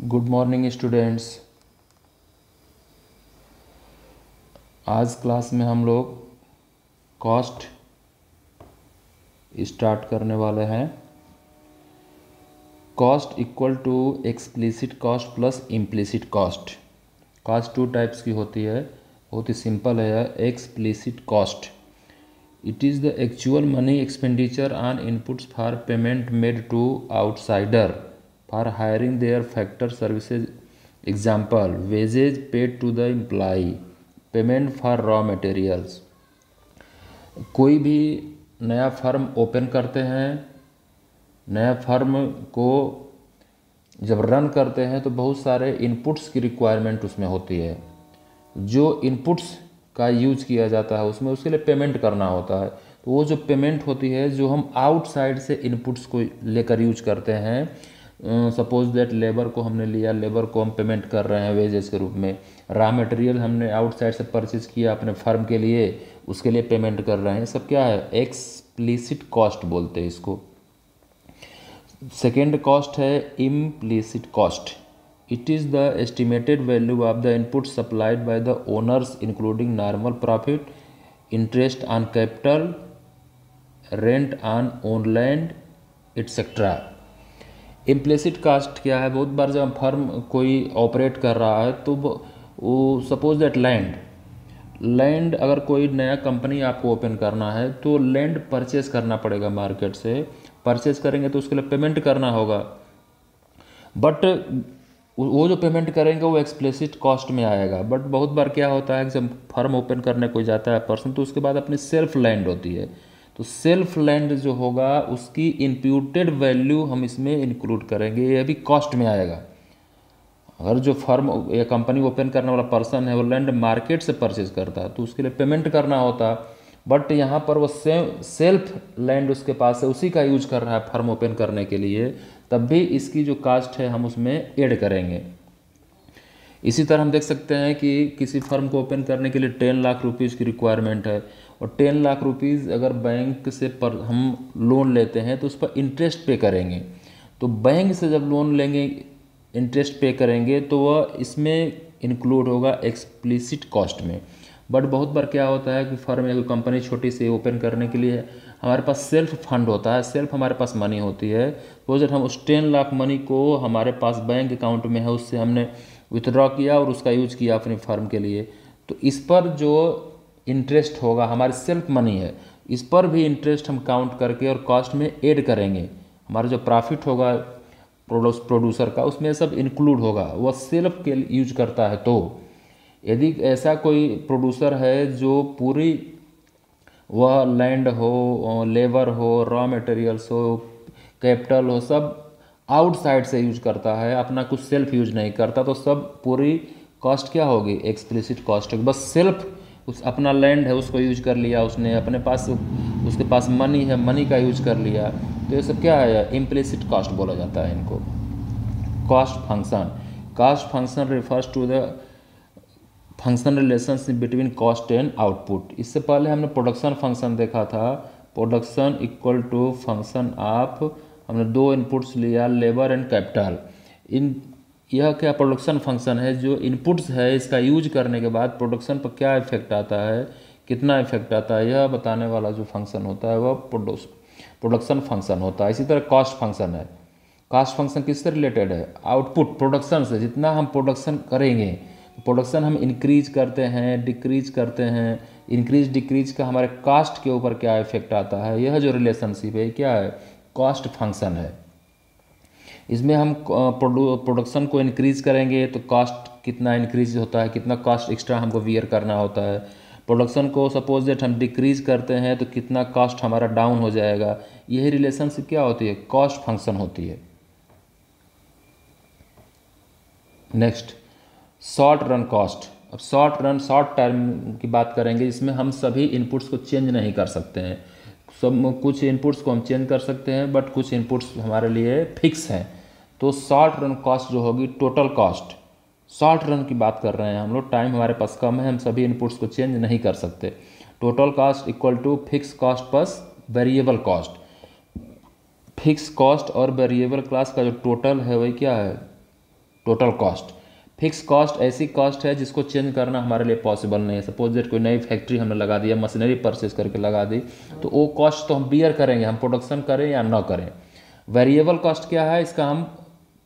Good morning students. आज class में हम लोग कॉस्ट स्टार्ट करने वाले हैं। Cost equal to explicit cost plus implicit cost. Cost two types की होती है, बहुत ही सिंपल है। Explicit cost, it is the actual money expenditure on inputs for payment made to outsider for hiring their factor services. Example, wages paid to the employ, payment for raw materials. कोई भी नया firm open करते हैं, नया firm को जब run करते हैं तो बहुत सारे इनपुट्स की रिक्वायरमेंट उसमें होती है। जो इनपुट्स का यूज किया जाता है उसमें उसके लिए पेमेंट करना होता है। तो वो जो पेमेंट होती है जो हम आउटसाइड से इनपुट्स को लेकर यूज करते हैं, सपोज दैट लेबर को हमने लिया, लेबर को हम पेमेंट कर रहे हैं वेजेस के रूप में। रॉ मटेरियल हमने आउटसाइड से परचेज किया अपने फर्म के लिए, उसके लिए पेमेंट कर रहे हैं। सब क्या है? एक्सप्लिसिट कॉस्ट बोलते हैं इसको। सेकेंड कॉस्ट है implicit cost. It is the estimated value of the input supplied by the owners including normal profit, interest on capital, rent on own land etcetera. Implicit cost क्या है? बहुत बार जब firm कोई operate कर रहा है तो वो सपोज दैट लैंड अगर कोई नया कंपनी आपको ओपन करना है तो लैंड परचेस करना पड़ेगा मार्केट से। परचेस करेंगे तो उसके लिए पेमेंट करना होगा, बट वो जो पेमेंट करेंगे वो एक्सप्लिसिट कॉस्ट में आएगा। बट बहुत बार क्या होता है कि जब फर्म ओपन करने कोई जाता है पर्सन, तो उसके बाद अपनी सेल्फ लैंड होती है। तो सेल्फ लैंड जो होगा उसकी इम्प्यूटेड वैल्यू हम इसमें इंक्लूड करेंगे, ये भी कॉस्ट में आएगा। अगर जो फर्म या कंपनी ओपन करने वाला पर्सन है वो लैंड मार्केट से परचेज करता है तो उसके लिए पेमेंट करना होता है, बट यहाँ पर वो सेल्फ लैंड उसके पास है, उसी का यूज कर रहा है फर्म ओपन करने के लिए, तब भी इसकी जो कास्ट है हम उसमें ऐड करेंगे। इसी तरह हम देख सकते हैं कि किसी फर्म को ओपन करने के लिए 10 लाख रुपीज़ की रिक्वायरमेंट है, और 10 लाख रुपीज़ अगर बैंक से हम लोन लेते हैं तो उस पर इंटरेस्ट पे करेंगे। तो बैंक से जब लोन लेंगे, इंटरेस्ट पे करेंगे, तो वह इसमें इंक्लूड होगा एक्सप्लिसिट कॉस्ट में। बट बहुत बार क्या होता है कि फर्म या कोई कंपनी छोटी सी ओपन करने के लिए हमारे पास सेल्फ फंड होता है, सेल्फ हमारे पास मनी होती है। तो जब हम उस 10 लाख मनी को हमारे पास बैंक अकाउंट में है उससे हमने विथड्रॉ किया और उसका यूज किया अपनी फर्म के लिए, तो इस पर जो इंटरेस्ट होगा हमारी सेल्फ मनी है, इस पर भी इंटरेस्ट हम काउंट करके और कॉस्ट में ऐड करेंगे। हमारा जो प्रॉफिट होगा प्रोड्यूसर का उसमें सब इंक्लूड होगा, वह सेल्फ के यूज करता है। तो यदि ऐसा कोई प्रोड्यूसर है जो पूरी वह लैंड हो, लेबर हो, रॉ मटेरियल्स हो, कैपिटल हो, सब आउटसाइड से यूज करता है, अपना कुछ सेल्फ यूज नहीं करता, तो सब पूरी कॉस्ट क्या होगी? एक्सप्लिसिट कॉस्ट होगी। बस सेल्फ उस अपना लैंड है उसको यूज कर लिया उसने, अपने पास उसके पास मनी है, मनी का यूज कर लिया, तो ये सब क्या है? इम्प्लिसिट कॉस्ट बोला जाता है इनको। Cost function refers to the function relationship between cost and output. इससे पहले हमने प्रोडक्शन फंक्शन देखा था। Production equal to function of, हमने दो इनपुट्स लिया, लेबर एंड कैपिटल। यह क्या प्रोडक्शन फंक्शन है? जो इनपुट्स है इसका यूज करने के बाद प्रोडक्शन पर क्या इफेक्ट आता है, कितना इफेक्ट आता है, यह बताने वाला जो फंक्शन होता है वह प्रोडक्शन फंक्शन होता है। इसी तरह कॉस्ट फंक्शन है। कॉस्ट फंक्शन किससे रिलेटेड है? आउटपुट, प्रोडक्शन से। जितना हम प्रोडक्शन करेंगे, प्रोडक्शन हम इंक्रीज करते हैं, डिक्रीज करते हैं, इंक्रीज डिक्रीज का हमारे कॉस्ट के ऊपर क्या इफेक्ट आता है, यह जो रिलेशनशिप है क्या है? कॉस्ट फंक्शन है। इसमें हम प्रोडक्शन को इंक्रीज करेंगे तो कॉस्ट कितना इंक्रीज होता है, कितना कॉस्ट एक्स्ट्रा हमको वियर करना होता है। प्रोडक्शन को सपोज दैट हम डिक्रीज करते हैं तो कितना कॉस्ट हमारा डाउन हो जाएगा। यही रिलेशनशिप क्या होती है? कॉस्ट फंक्शन होती है। Next, short run cost. अब शॉर्ट टर्म की बात करेंगे, इसमें हम सभी इनपुट्स को चेंज नहीं कर सकते हैं। सब कुछ इनपुट्स को हम चेंज कर सकते हैं, बट कुछ इनपुट्स हमारे लिए फिक्स हैं। तो शॉर्ट रन कॉस्ट जो होगी, टोटल कॉस्ट, शॉर्ट रन की बात कर रहे हैं हम लोग, टाइम हमारे पास कम है, हम सभी इनपुट्स को चेंज नहीं कर सकते। Total cost equal to fix cost plus variable cost. Fix cost और वेरिएबल कॉस्ट का जो टोटल है वही क्या है? Total cost. फिक्स कॉस्ट ऐसी कॉस्ट है जिसको चेंज करना हमारे लिए पॉसिबल नहीं है। सपोज दैट कोई नई फैक्ट्री हमने लगा दी है, मशीनरी परचेज करके लगा दी, तो वो कॉस्ट तो हम बियर करेंगे, हम प्रोडक्शन करें या ना करें। वेरिएबल कॉस्ट क्या है, इसका हम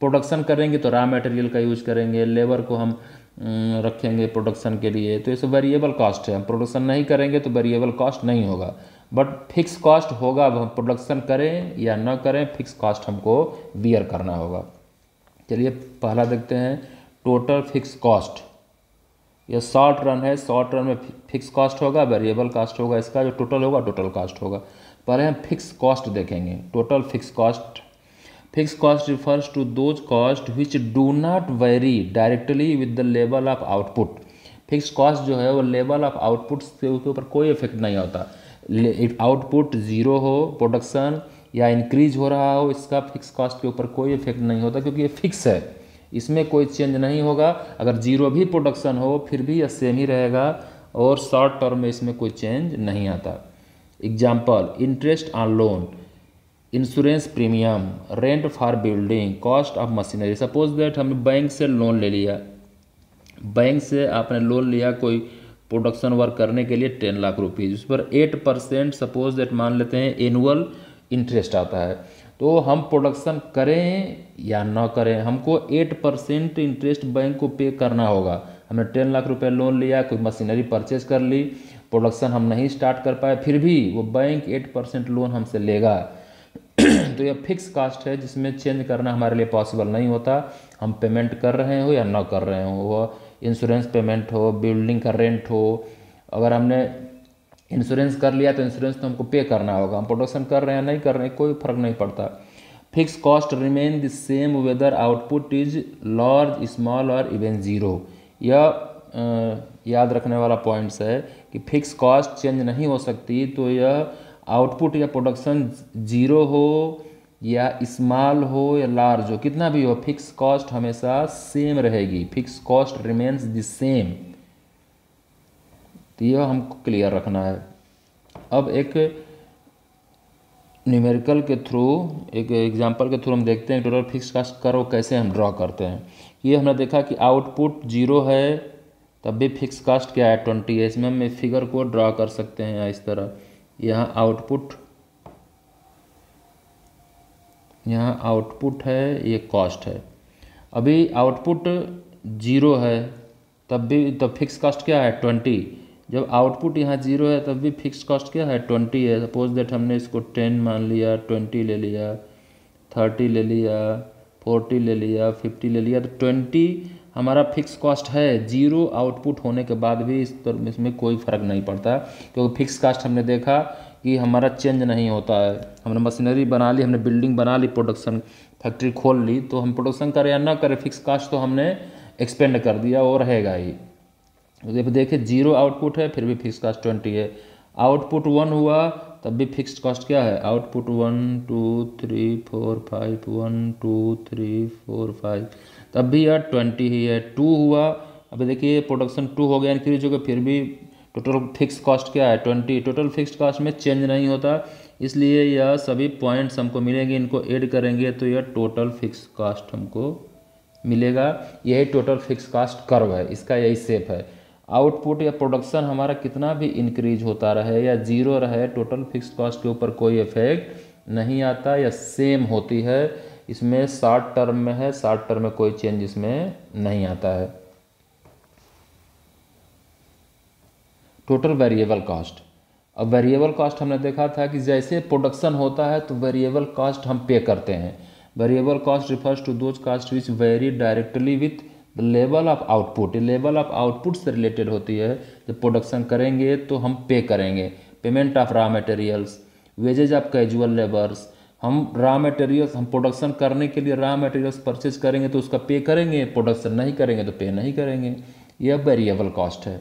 प्रोडक्शन करेंगे तो रॉ मटेरियल का यूज करेंगे, लेबर को हम रखेंगे प्रोडक्शन के लिए, तो ये सब वेरिएबल कॉस्ट है। हम प्रोडक्शन नहीं करेंगे तो वेरिएबल कॉस्ट नहीं होगा, बट फिक्स कॉस्ट होगा। अब हम प्रोडक्शन करें या ना करें, फिक्स कॉस्ट हमको बियर करना होगा। चलिए पहला देखते हैं, टोटल फिक्स कॉस्ट। यह शॉर्ट रन है, शॉर्ट रन में फिक्स कॉस्ट होगा, वेरिएबल कॉस्ट होगा, इसका जो टोटल होगा टोटल कॉस्ट होगा। पहले हम फिक्स कॉस्ट देखेंगे, total fix cost. Fix cost refers to those cost which do not vary directly with the level of output. Fix cost जो है वो लेवल ऑफ आउटपुट के ऊपर कोई इफेक्ट नहीं होता। आउटपुट जीरो हो, प्रोडक्शन या इंक्रीज हो रहा हो, इसका फिक्स कॉस्ट के ऊपर कोई इफेक्ट नहीं होता, क्योंकि ये फिक्स है, इसमें कोई चेंज नहीं होगा। अगर जीरो भी प्रोडक्शन हो फिर भी यह सेम ही रहेगा, और शॉर्ट टर्म में इसमें कोई चेंज नहीं आता। Example, interest on loan, insurance premium, rent for building, cost of machinery. Suppose that हमने बैंक से लोन ले लिया, बैंक से आपने लोन लिया कोई प्रोडक्शन वर्क करने के लिए 10 लाख रुपीज़, उस पर 8% सपोज दैट मान लेते हैं एनुअल इंटरेस्ट आता है। तो हम प्रोडक्शन करें या ना करें, हमको 8% इंटरेस्ट बैंक को पे करना होगा। हमने 10 लाख रुपए लोन लिया, कोई मशीनरी परचेज कर ली, प्रोडक्शन हम नहीं स्टार्ट कर पाए, फिर भी वो बैंक 8% लोन हमसे लेगा। तो यह फिक्स कॉस्ट है जिसमें चेंज करना हमारे लिए पॉसिबल नहीं होता। हम पेमेंट कर रहे हो या ना कर रहे हो, वो इंश्योरेंस पेमेंट हो, बिल्डिंग का रेंट हो। अगर हमने इंश्योरेंस कर लिया तो इंश्योरेंस तो हमको पे करना होगा, हम प्रोडक्शन कर रहे हैं नहीं कर रहे हैं, कोई फर्क नहीं पड़ता। Fix cost remain the same whether output is large, small और इवन जीरो। यह याद रखने वाला पॉइंट्स है कि फिक्स कॉस्ट चेंज नहीं हो सकती, तो यह आउटपुट या प्रोडक्शन जीरो हो या स्मॉल हो या लार्ज हो, कितना भी हो, फिक्स कॉस्ट हमेशा सेम रहेगी। Fix cost remains the same, तो यह हमको क्लियर रखना है। अब एक न्यूमेरिकल के थ्रू, एक एग्जांपल के थ्रू हम देखते हैं टोटल फिक्स कॉस्ट कर्व कैसे हम ड्रॉ करते हैं। ये हमने देखा कि आउटपुट जीरो है तब भी फिक्स कॉस्ट क्या है, 20 है। इसमें हम फिगर को ड्रॉ कर सकते हैं इस तरह, यहाँ आउटपुट है, ये कॉस्ट है। अभी आउटपुट जीरो है तब फिक्स कॉस्ट क्या है, 20। जब आउटपुट यहाँ जीरो है तब भी फिक्स कॉस्ट क्या है, 20 है। सपोज दैट हमने इसको 10 मान लिया, 20 ले लिया, 30 ले लिया, 40 ले लिया, 50 ले लिया, तो 20 हमारा फिक्स कॉस्ट है। जीरो आउटपुट होने के बाद भी इसमें कोई फ़र्क नहीं पड़ता, क्योंकि फिक्स कॉस्ट हमने देखा कि हमारा चेंज नहीं होता है। हमने मशीनरी बना ली, हमने बिल्डिंग बना ली, प्रोडक्शन फैक्ट्री खोल ली, तो हम प्रोडक्शन करें या ना करें, फिक्स कॉस्ट तो हमने एक्सपेंड कर दिया, वो रहेगा ही। जब देखिए जीरो आउटपुट है फिर भी फिक्स कॉस्ट 20 है। आउटपुट 1 हुआ तब भी फिक्स कॉस्ट क्या है, आउटपुट 1 2 3 4 5 1 2 3 4 5, तब भी यार 20 ही है। 2 हुआ, अभी देखिए प्रोडक्शन 2 हो गया इंक्रीज हो गया, फिर भी टोटल फिक्स कॉस्ट क्या है, 20। टोटल फिक्स कॉस्ट में चेंज नहीं होता, इसलिए यह सभी पॉइंट्स हमको मिलेंगे, इनको ऐड करेंगे तो यह टोटल फिक्स कॉस्ट हमको मिलेगा। यही टोटल फिक्स कॉस्ट कर्व है, इसका यही शेप है। आउटपुट या प्रोडक्शन हमारा कितना भी इंक्रीज होता रहे या जीरो रहे, टोटल फिक्स कॉस्ट के ऊपर कोई इफेक्ट नहीं आता या सेम होती है। इसमें शॉर्ट टर्म में है, शॉर्ट टर्म में कोई चेंज इसमें नहीं आता है। Total variable cost. अब वेरिएबल कॉस्ट हमने देखा था कि जैसे प्रोडक्शन होता है तो वेरिएबल कॉस्ट हम पे करते हैं। Variable cost refers to those cost which vary directly with the level of output. Level of output से रिलेटेड होती है। जब प्रोडक्शन करेंगे तो हम पे करेंगे। Payment of raw materials, wages of casual labours. हम रॉ मटेरियल्स, हम प्रोडक्शन करने के लिए रॉ मटेरियल्स परचेज करेंगे तो उसका पे करेंगे, प्रोडक्शन नहीं करेंगे तो पे नहीं करेंगे। यह वेरिएबल कॉस्ट है,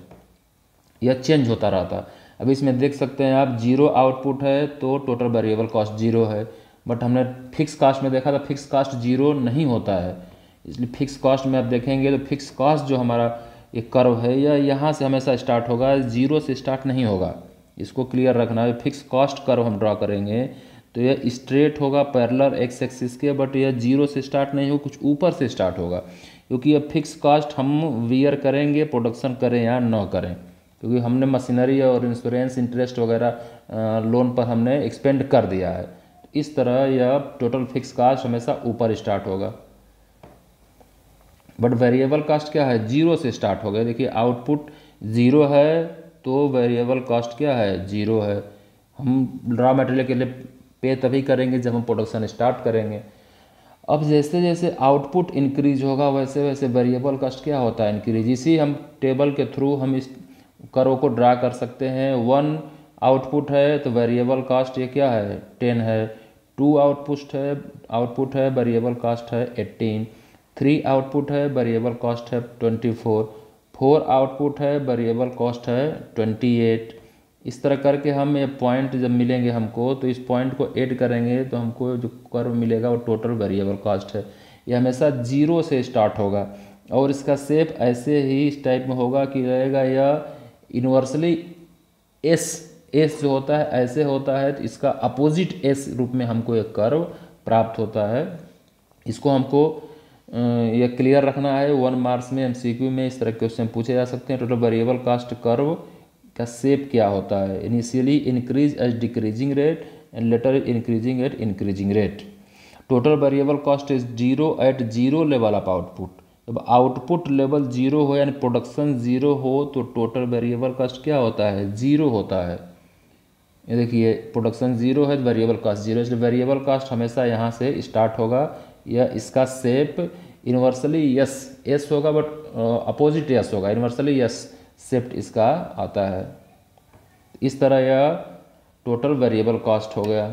यह चेंज होता रहता। अब इसमें देख सकते हैं आप, जीरो आउटपुट है तो टोटल वेरिएबल कॉस्ट जीरो है, बट हमने फिक्स कॉस्ट में देखा था फिक्स कॉस्ट जीरो नहीं होता है। इसलिए फिक्स कॉस्ट में आप देखेंगे तो फिक्स कॉस्ट जो हमारा एक कर्व है यह यहाँ से हमेशा स्टार्ट होगा, जीरो से स्टार्ट नहीं होगा। इसको क्लियर रखना है। फिक्स कॉस्ट कर्व हम ड्रॉ करेंगे तो यह स्ट्रेट होगा पैरेलल एक्स एक्सिस के, बट यह जीरो से स्टार्ट नहीं होगा, कुछ ऊपर से स्टार्ट होगा। क्योंकि अब फिक्स कास्ट हम वियर करेंगे प्रोडक्शन करें या न करें, क्योंकि हमने मशीनरी और इंश्योरेंस इंटरेस्ट वगैरह लोन पर हमने एक्सपेंड कर दिया है। इस तरह यह टोटल फिक्स कास्ट हमेशा ऊपर स्टार्ट होगा। बट वेरिएबल कास्ट क्या है, जीरो से स्टार्ट हो गया। देखिए आउटपुट जीरो है तो वेरिएबल कास्ट क्या है, जीरो है। हम रॉ मटेरियल के लिए पे तभी करेंगे जब हम प्रोडक्शन स्टार्ट करेंगे। अब जैसे जैसे आउटपुट इंक्रीज होगा वैसे वैसे वेरिएबल कास्ट क्या होता है, इंक्रीज। इसी हम टेबल के थ्रू हम इस कर्व को ड्रा कर सकते हैं। 1 आउटपुट है तो वेरिएबल कास्ट ये क्या है, 10 है। 2 आउटपुट है वेरिएबल कास्ट है 18। 3 आउटपुट है वेरिएबल कॉस्ट है 24। 4 आउटपुट है वेरिएबल कॉस्ट है 28। इस तरह करके हम ये पॉइंट जब मिलेंगे हमको तो इस पॉइंट को ऐड करेंगे तो हमको जो कर्व मिलेगा वो टोटल वेरिएबल कॉस्ट है। ये हमेशा जीरो से स्टार्ट होगा और इसका शेप ऐसे ही इस टाइप में होगा कि रहेगा यह यूनिवर्सली एस जो होता है ऐसे होता है, तो इसका अपोजिट एस रूप में हमको एक कर्व प्राप्त होता है। इसको हमको ये क्लियर रखना है। 1 मार्क्स में एमसीक्यू में इस तरह के क्वेश्चन पूछे जा सकते हैं। टोटल वेरिएबल कास्ट कर्व का शेप क्या होता है, initially increase as decreasing rate and later increasing at increasing rate. Total variable cost is zero at zero level of output. जब आउटपुट लेवल जीरो हो यानी प्रोडक्शन जीरो हो तो total variable cost क्या होता है, जीरो होता है। ये देखिए प्रोडक्शन जीरो है, वेरिएबल कॉस्ट जीरो, इसलिए वेरिएबल कॉस्ट हमेशा यहाँ से स्टार्ट होगा। यह इसका शेप यूनिवर्सली एस होगा बट अपोजिट एस होगा, यूनिवर्सली एस शेप इसका आता है। इस तरह यह टोटल वेरिएबल कॉस्ट हो गया।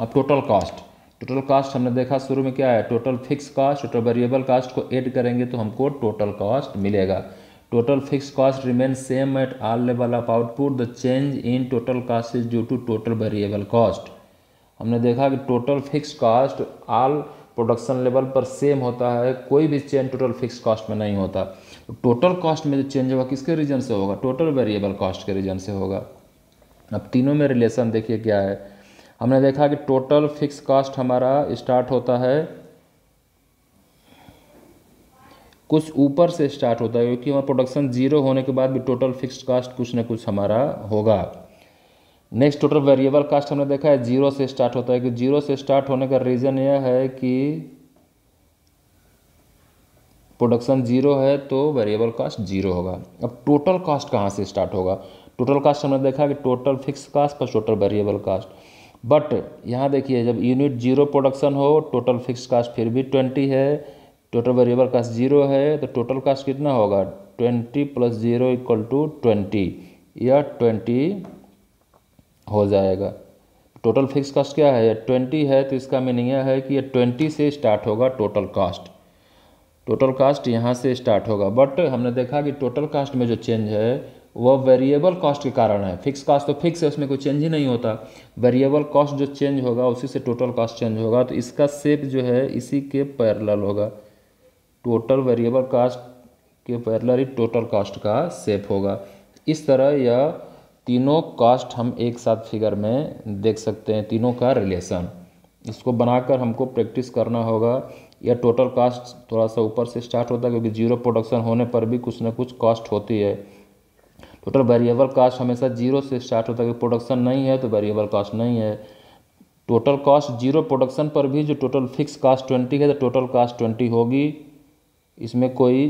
अब टोटल कॉस्ट हमने देखा शुरू में क्या है, total fix cost, total variable cost को ऐड करेंगे तो हमको टोटल कॉस्ट मिलेगा। Total fix cost remain same at all level of output, the change in total cost is due to total variable cost. हमने देखा कि total fix cost all production level पर same होता है, कोई भी चेंज टोटल फिक्स कॉस्ट में नहीं होता। तो टोटल कॉस्ट में जो चेंज होगा किसके रीजन से होगा, टोटल वेरिएबल कॉस्ट के रीजन से होगा। अब तीनों में रिलेशन देखिए क्या है। हमने देखा कि टोटल फिक्स कॉस्ट हमारा स्टार्ट होता है कुछ ऊपर से स्टार्ट होता है, क्योंकि हमारा प्रोडक्शन जीरो होने के बाद भी टोटल फिक्स कॉस्ट कुछ ना कुछ हमारा होगा। नेक्स्ट टोटल वेरिएबल कॉस्ट हमने देखा है जीरो से स्टार्ट होता है, कि जीरो से स्टार्ट होने का रीज़न यह है कि प्रोडक्शन जीरो है तो वेरिएबल कॉस्ट जीरो होगा। अब टोटल कॉस्ट कहाँ से स्टार्ट होगा, टोटल कॉस्ट हमने देखा कि total fix cost plus total variable cost. But यहाँ देखिए जब यूनिट जीरो प्रोडक्शन हो टोटल फिक्स कॉस्ट फिर भी 20 है, टोटल वेरिएबल कॉस्ट जीरो है, तो टोटल कॉस्ट कितना होगा 20 + 0 = 20 या 20 हो जाएगा। टोटल फिक्स कॉस्ट क्या है 20 है, तो इसका मीनिंग यह है कि ये 20 से स्टार्ट होगा टोटल कॉस्ट। टोटल कॉस्ट यहाँ से स्टार्ट होगा। बट हमने देखा कि टोटल कॉस्ट में जो चेंज है वह वेरिएबल कॉस्ट के कारण है। फिक्स कॉस्ट तो फिक्स है, उसमें कोई चेंज ही नहीं होता। वेरिएबल कॉस्ट जो चेंज होगा उसी से टोटल कॉस्ट चेंज होगा, तो इसका शेप जो है इसी के पैरेलल होगा। टोटल वेरिएबल कॉस्ट के पैरेलल ही टोटल कॉस्ट का शेप होगा। इस तरह यह तीनों कॉस्ट हम एक साथ फिगर में देख सकते हैं, तीनों का रिलेशन। इसको बनाकर हमको प्रैक्टिस करना होगा। या टोटल कॉस्ट थोड़ा सा ऊपर से स्टार्ट होता है, क्योंकि जीरो प्रोडक्शन होने पर भी कुछ ना कुछ कॉस्ट होती है। टोटल वेरिएबल कॉस्ट हमेशा जीरो से स्टार्ट होता है, क्योंकि प्रोडक्शन नहीं है तो वेरिएबल कॉस्ट नहीं है। टोटल कॉस्ट जीरो प्रोडक्शन पर भी जो टोटल फिक्स कॉस्ट 20 है तो टोटल कॉस्ट 20 होगी, इसमें कोई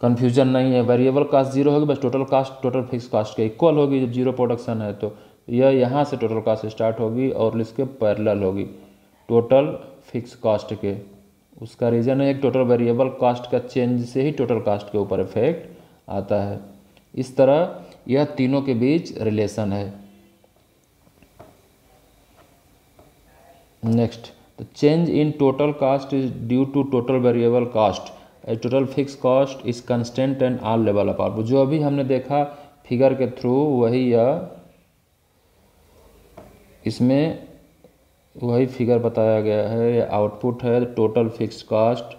कन्फ्यूजन नहीं है। वेरिएबल कॉस्ट जीरो होगी, बस total cost total fix cost के इक्वल होगी जब जीरो प्रोडक्शन है, तो यह यहाँ से टोटल कॉस्ट स्टार्ट होगी और इसके पैरेलल होगी टोटल फिक्स कॉस्ट के। उसका रीज़न है कि टोटल वेरिएबल कॉस्ट का चेंज से ही टोटल कॉस्ट के ऊपर इफेक्ट आता है। इस तरह यह तीनों के बीच रिलेशन है। Next, the change in total cost is due to total variable cost, total fix cost is constant and all level of output. जो अभी हमने देखा फिगर के थ्रू वही इसमें वही फिगर बताया गया है। ये आउटपुट है, टोटल फिक्स कॉस्ट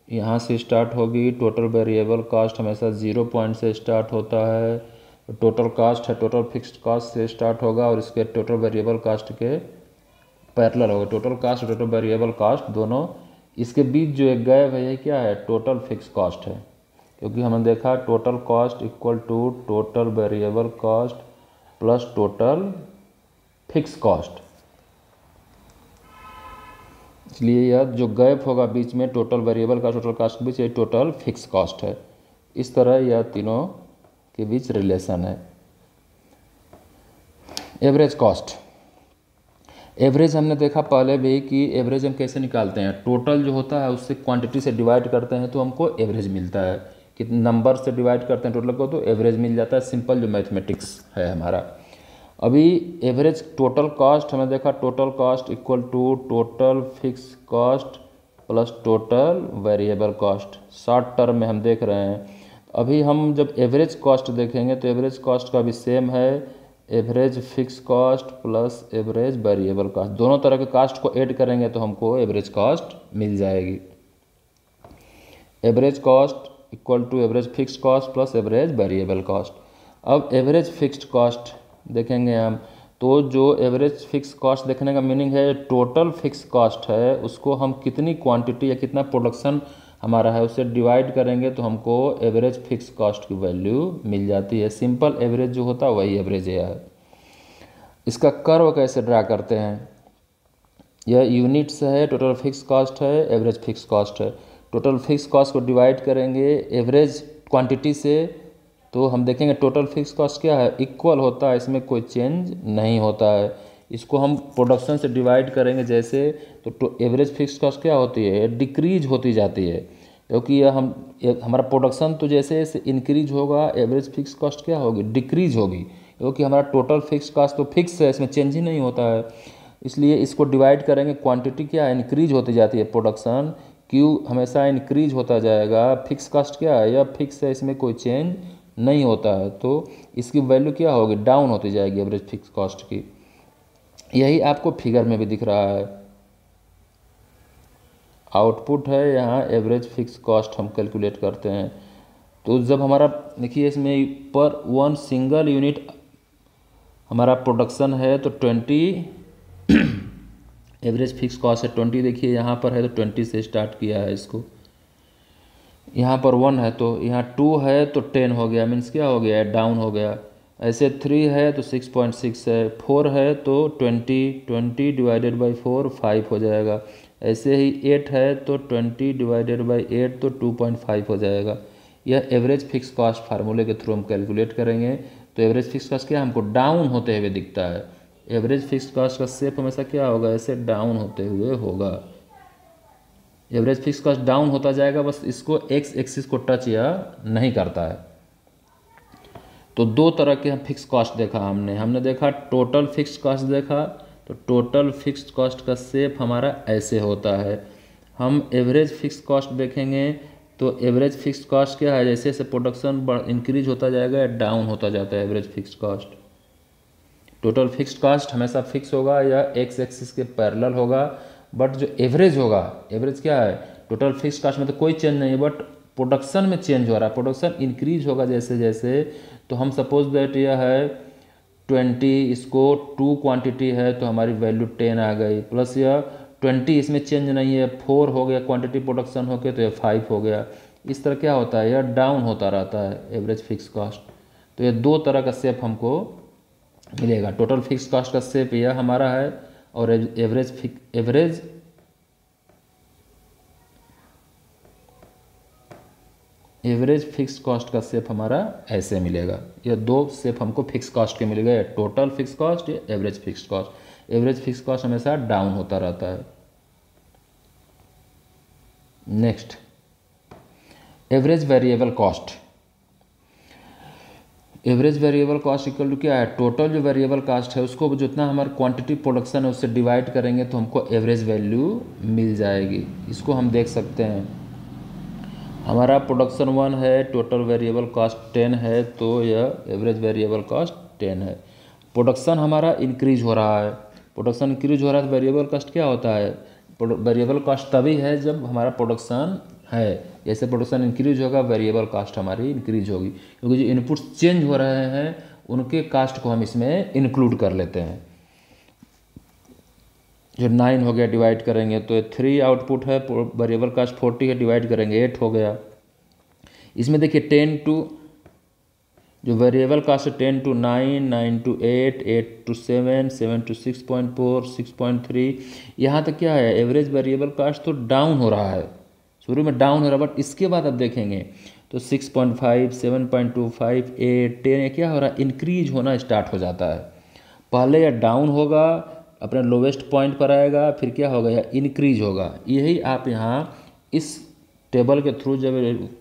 यहाँ से स्टार्ट होगी, टोटल वेरिएबल कॉस्ट हमेशा 0 पॉइंट से स्टार्ट होता है। टोटल कॉस्ट है टोटल फिक्स्ड कॉस्ट से स्टार्ट होगा और इसके टोटल वेरिएबल कॉस्ट के पैरेलल होगा। टोटल कॉस्ट और टोटल वेरिएबल कॉस्ट दोनों इसके बीच जो एक गैप है ये क्या है, टोटल फिक्स कॉस्ट है, क्योंकि हमने देखा total cost equal to total variable cost plus total fix cost, इसलिए यह जो गैप होगा बीच में टोटल वेरिएबल का टोटल कॉस्ट के बीच, ये टोटल फिक्स कॉस्ट है। इस तरह यह तीनों के बीच रिलेशन है। एवरेज कॉस्ट, एवरेज हमने देखा पहले भी कि एवरेज हम कैसे निकालते हैं, टोटल जो होता है उससे क्वांटिटी से डिवाइड करते हैं तो हमको एवरेज मिलता है, कितने नंबर से डिवाइड करते हैं टोटल को तो एवरेज मिल जाता है। सिंपल जो मैथमेटिक्स है हमारा। अभी एवरेज टोटल कॉस्ट हमने देखा, total cost equal to total fix cost plus total variable cost, short term में हम देख रहे हैं। अभी हम जब एवरेज कॉस्ट देखेंगे तो एवरेज कॉस्ट का भी सेम है, average fix cost plus average variable cost, दोनों तरह के कॉस्ट को ऐड करेंगे तो हमको एवरेज कॉस्ट मिल जाएगी। Average cost equal to average fix cost plus average variable cost. अब एवरेज फिक्स्ड कॉस्ट देखेंगे हम, तो जो एवरेज फिक्स कॉस्ट देखने का मीनिंग है टोटल फिक्स कॉस्ट है उसको हम कितनी क्वांटिटी या कितना प्रोडक्शन हमारा है उससे डिवाइड करेंगे तो हमको एवरेज फिक्स कॉस्ट की वैल्यू मिल जाती है। सिंपल एवरेज जो होता है वही एवरेज है। इसका कर्व कैसे ड्रा करते हैं, यह यूनिट्स है, टोटल फिक्स कॉस्ट है, एवरेज फिक्स कॉस्ट है। टोटल फिक्स कॉस्ट को डिवाइड करेंगे एवरेज क्वांटिटी से तो हम देखेंगे टोटल फिक्स कॉस्ट क्या है, इक्वल होता है, इसमें कोई चेंज नहीं होता है। इसको हम प्रोडक्शन से डिवाइड करेंगे जैसे तो एवरेज फिक्स कॉस्ट क्या होती है, डिक्रीज होती जाती है, क्योंकि यह हमारा प्रोडक्शन तो जैसे जैसे इंक्रीज होगा एवरेज फिक्स कॉस्ट क्या होगी, डिक्रीज होगी, क्योंकि हमारा टोटल फिक्स कॉस्ट तो फिक्स है, इसमें चेंज ही नहीं होता है। इसलिए इसको डिवाइड करेंगे, क्वांटिटी क्या है, इंक्रीज होती जाती है, प्रोडक्शन क्यू हमेशा इंक्रीज होता जाएगा, फिक्स कॉस्ट क्या है, यह फिक्स है, इसमें कोई चेंज नहीं होता है, तो इसकी वैल्यू क्या होगी, डाउन होती जाएगी एवरेज फिक्स कॉस्ट की। यही आपको फिगर में भी दिख रहा है, आउटपुट है यहाँ एवरेज फिक्स कॉस्ट हम कैलकुलेट करते हैं। तो जब हमारा देखिए इसमें पर वन सिंगल यूनिट हमारा प्रोडक्शन है तो 20 एवरेज फिक्स कॉस्ट है 20, देखिए यहाँ पर है तो 20 से स्टार्ट किया है इसको, यहाँ पर 1 है तो यहाँ 2 है तो 10 हो गया, मीन्स क्या हो गया, डाउन हो गया। ऐसे 3 है तो 6.6 है, 4 है तो 20 डिवाइडेड बाई 4 5 हो जाएगा। ऐसे ही 8 है तो 20 डिवाइडेड बाई 8 तो 2.5 हो जाएगा। यह एवरेज फिक्स कॉस्ट फार्मूले के थ्रू हम कैलकुलेट करेंगे। तो एवरेज फिक्स कॉस्ट क्या हमको डाउन होते हुए दिखता है, एवरेज फिक्स कॉस्ट का शेप हमेशा क्या होगा, ऐसे डाउन होते हुए होगा। एवरेज फिक्स कॉस्ट डाउन होता जाएगा, बस इसको एक्स एक्सिस को टच या नहीं करता है। तो दो तरह के फिक्स कॉस्ट देखा हमने देखा टोटल फिक्स कॉस्ट देखा, तो टोटल फिक्स कॉस्ट का शेप हमारा ऐसे होता है। हम एवरेज फिक्स कॉस्ट देखेंगे तो एवरेज फिक्स कॉस्ट क्या है, जैसे जैसे प्रोडक्शन इंक्रीज होता जाएगा या डाउन होता जाता है average fix cost. Total fix cost हमेशा फिक्स होगा या एक्स एक्सिस के पैरेलल होगा, बट जो एवरेज होगा, एवरेज क्या है, टोटल फिक्स कॉस्ट में तो कोई चेंज नहीं है, बट प्रोडक्शन में चेंज हो रहा है, प्रोडक्शन इंक्रीज होगा जैसे जैसे। तो हम सपोज दैट यह है 20, इसको 2 क्वांटिटी है तो हमारी वैल्यू 10 आ गई, प्लस यह 20 इसमें चेंज नहीं है, 4 हो गया क्वांटिटी प्रोडक्शन होके तो यह 5 हो गया। इस तरह क्या होता है, यह डाउन होता रहता है एवरेज फिक्स कॉस्ट। तो ये दो तरह का शेप हमको मिलेगा, टोटल फिक्स कॉस्ट का शेप यह हमारा है और एवरेज फिक्स कॉस्ट का शेप हमारा ऐसे मिलेगा। यह दो शेप हमको फिक्स कॉस्ट के मिल गए, टोटल फिक्स कॉस्ट या average fix cost. Average fix cost हमेशा डाउन होता रहता है। Next, average variable cost. Average variable cost equal to क्या है, टोटल जो वेरिएबल कॉस्ट है उसको जितना हमारा क्वांटिटी प्रोडक्शन है उससे डिवाइड करेंगे तो हमको एवरेज वैल्यू मिल जाएगी। इसको हम देख सकते हैं, हमारा प्रोडक्शन 1 है, टोटल वेरिएबल कॉस्ट 10 है, तो यह एवरेज वेरिएबल कॉस्ट 10 है। प्रोडक्शन हमारा इंक्रीज हो रहा है, प्रोडक्शन इंक्रीज हो रहा है तो वेरिएबल कॉस्ट क्या होता है, वेरिएबल कॉस्ट तभी है जब हमारा प्रोडक्शन है, जैसे प्रोडक्शन इंक्रीज होगा वेरिएबल कॉस्ट हमारी इंक्रीज होगी, क्योंकि जो इनपुट्स चेंज हो रहे हैं उनके कास्ट को हम इसमें इंक्लूड कर लेते हैं। जो 9 हो गया डिवाइड करेंगे तो 3 आउटपुट है, वेरिएबल कास्ट 40 है, डिवाइड करेंगे 8 हो गया। इसमें देखिए 10 टू जो वेरिएबल कास्ट है 10 टू 9, 9 टू 8, 8 टू 7, 7 टू 6.4, 6.3। यहाँ तक क्या है, एवरेज वेरिएबल कास्ट तो डाउन हो रहा है, शुरू में डाउन हो रहा है, बट इसके बाद आप देखेंगे तो 6.5, 7.25, 8, 10 क्या हो रहा है, इंक्रीज होना स्टार्ट हो जाता है। पहले यह डाउन होगा, अपने लोवेस्ट पॉइंट पर आएगा, फिर क्या होगा, यह इंक्रीज होगा। यही आप यहाँ इस टेबल के थ्रू जब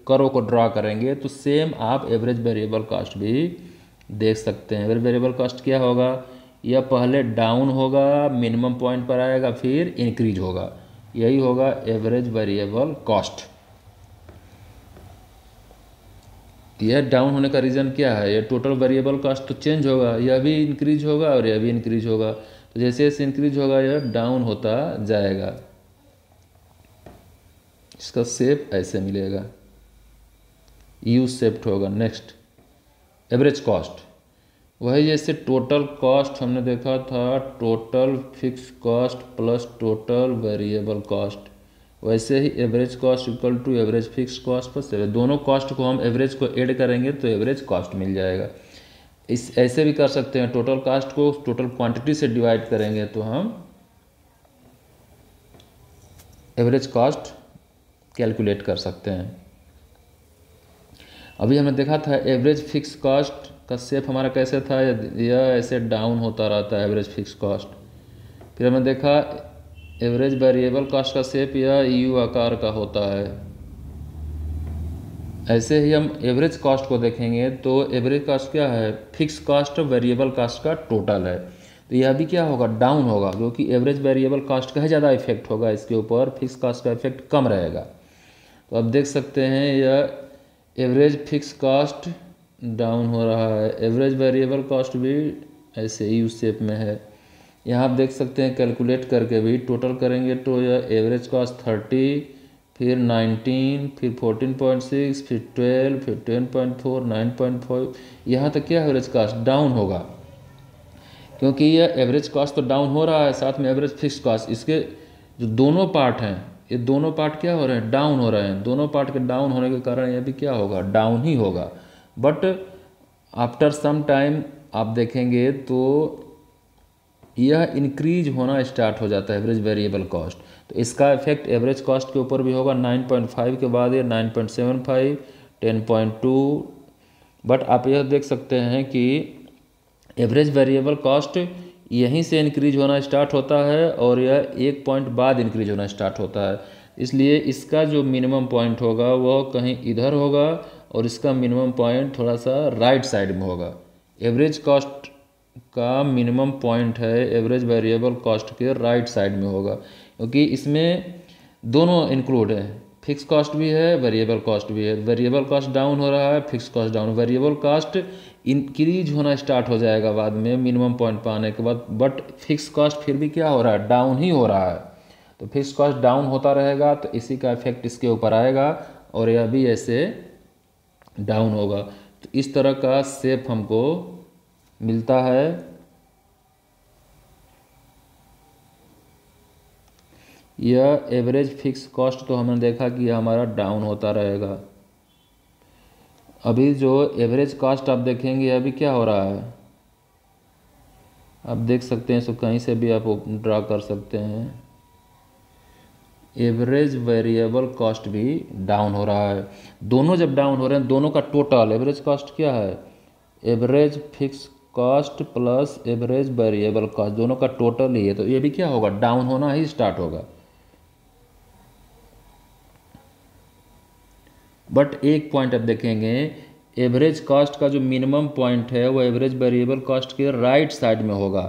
कर्व को ड्रा करेंगे तो सेम आप एवरेज वेरिएबल कास्ट भी देख सकते हैं। एवरेज वेरिएबल कास्ट क्या होगा, यह पहले डाउन होगा, मिनिमम पॉइंट पर आएगा, फिर इंक्रीज होगा। यही होगा एवरेज वेरिएबल कॉस्ट। यह डाउन होने का रीज़न क्या है, यह टोटल वेरिएबल कॉस्ट तो चेंज होगा, यह भी इंक्रीज होगा और यह भी इंक्रीज होगा। तो जैसे जैसे इंक्रीज होगा यह डाउन होता जाएगा। इसका शेप ऐसे मिलेगा, यू शेप्ड होगा। नेक्स्ट एवरेज कॉस्ट, वही जैसे टोटल कॉस्ट हमने देखा था, total fix cost plus total variable cost, वैसे ही average cost equal to average fix cost plus दोनों कॉस्ट को हम एवरेज को ऐड करेंगे तो एवरेज कॉस्ट मिल जाएगा। इस ऐसे भी कर सकते हैं, टोटल कॉस्ट को टोटल क्वांटिटी से डिवाइड करेंगे तो हम एवरेज कॉस्ट कैलकुलेट कर सकते हैं। अभी हमने देखा था एवरेज फिक्स कॉस्ट का शेप हमारा कैसे था, यह ऐसे डाउन होता रहता है एवरेज फिक्स कॉस्ट। फिर हमने देखा एवरेज वेरिएबल कॉस्ट का शेप यह यू आकार का होता है। ऐसे ही हम एवरेज कॉस्ट को देखेंगे तो एवरेज कॉस्ट क्या है, फिक्स कॉस्ट और वेरिएबल कॉस्ट का टोटल है। तो यह भी क्या होगा, डाउन होगा, क्योंकि एवरेज वेरिएबल कॉस्ट का ही ज़्यादा इफेक्ट होगा इसके ऊपर, फिक्स कॉस्ट का इफेक्ट कम रहेगा। तो आप देख सकते हैं यह एवरेज फिक्स कॉस्ट डाउन हो रहा है, एवरेज वेरिएबल कॉस्ट भी ऐसे ही उस शेप में है। यहाँ आप देख सकते हैं कैलकुलेट करके भी टोटल करेंगे तो यह एवरेज कॉस्ट 30, फिर 19, फिर 14.6, फिर 12, फिर 10.4, 9.5, यहाँ तक क्या एवरेज कॉस्ट डाउन होगा, क्योंकि यह एवरेज कॉस्ट तो डाउन हो रहा है, साथ में एवरेज फिक्स कॉस्ट, इसके जो दोनों पार्ट हैं ये दोनों पार्ट क्या हो रहे हैं, डाउन हो रहे हैं। दोनों पार्ट के डाउन होने के कारण यह भी क्या होगा, डाउन ही होगा। बट आफ्टर सम टाइम आप देखेंगे तो यह इंक्रीज होना स्टार्ट हो जाता है एवरेज वेरिएबल कॉस्ट। तो इसका इफेक्ट एवरेज कॉस्ट के ऊपर भी होगा। 9.5 के बाद ये 9.75, 10.2। बट आप यह देख सकते हैं कि एवरेज वेरिएबल कॉस्ट यहीं से इंक्रीज होना स्टार्ट होता है और यह 1 पॉइंट बाद इंक्रीज होना स्टार्ट होता है। इसलिए इसका जो मिनिमम पॉइंट होगा वह कहीं इधर होगा और इसका मिनिमम पॉइंट थोड़ा सा राइट साइड में होगा। एवरेज कॉस्ट का मिनिमम पॉइंट है एवरेज वेरिएबल कॉस्ट के राइट साइड में होगा, क्योंकि इसमें दोनों इंक्लूड है, फिक्स कॉस्ट भी है, वेरिएबल कॉस्ट भी है। वेरिएबल कॉस्ट डाउन हो रहा है, fix cost down, variable cost increase होना स्टार्ट हो जाएगा बाद में मिनिमम पॉइंट पर आने के बाद, बट फिक्स कॉस्ट फिर भी क्या हो रहा है, डाउन ही हो रहा है। तो फिक्स कॉस्ट डाउन होता रहेगा तो इसी का इफेक्ट इसके ऊपर आएगा और यह भी ऐसे डाउन होगा। तो इस तरह का शेप हमको मिलता है। यह एवरेज फिक्स कॉस्ट तो हमने देखा कि यह हमारा डाउन होता रहेगा। अभी जो एवरेज कॉस्ट आप देखेंगे अभी क्या हो रहा है, आप देख सकते हैं, इसको कहीं से भी आप ड्रा कर सकते हैं। एवरेज वेरिएबल कॉस्ट भी डाउन हो रहा है। दोनों जब डाउन हो रहे हैं, दोनों का टोटल एवरेज कॉस्ट क्या है, average fix cost plus average variable cost, दोनों का टोटल ही है। तो ये भी क्या होगा, डाउन होना ही स्टार्ट होगा। बट एक पॉइंट आप देखेंगे, एवरेज कॉस्ट का जो मिनिमम पॉइंट है वो एवरेज वेरिएबल कॉस्ट के राइट साइड में होगा।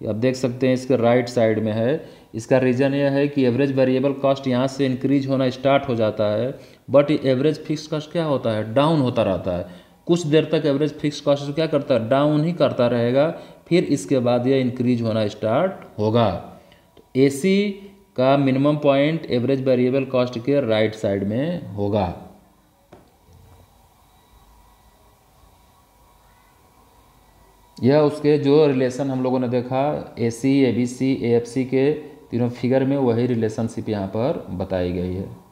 आप देख सकते हैं इसके राइट साइड में है। इसका रीज़न यह है कि एवरेज वेरिएबल कॉस्ट यहाँ से इंक्रीज होना स्टार्ट हो जाता है, बट एवरेज फिक्स कॉस्ट क्या होता है, डाउन होता रहता है। कुछ देर तक एवरेज फिक्स कॉस्ट क्या करता है, डाउन ही करता रहेगा, फिर इसके बाद यह इंक्रीज होना स्टार्ट होगा। तो AC का minimum point average variable cost के राइट साइड में होगा। यह उसके जो रिलेशन हम लोगों ने देखा AC, ABC, AFC के, फिगर में वही रिलेशनशिप यहाँ पर बताई गई है।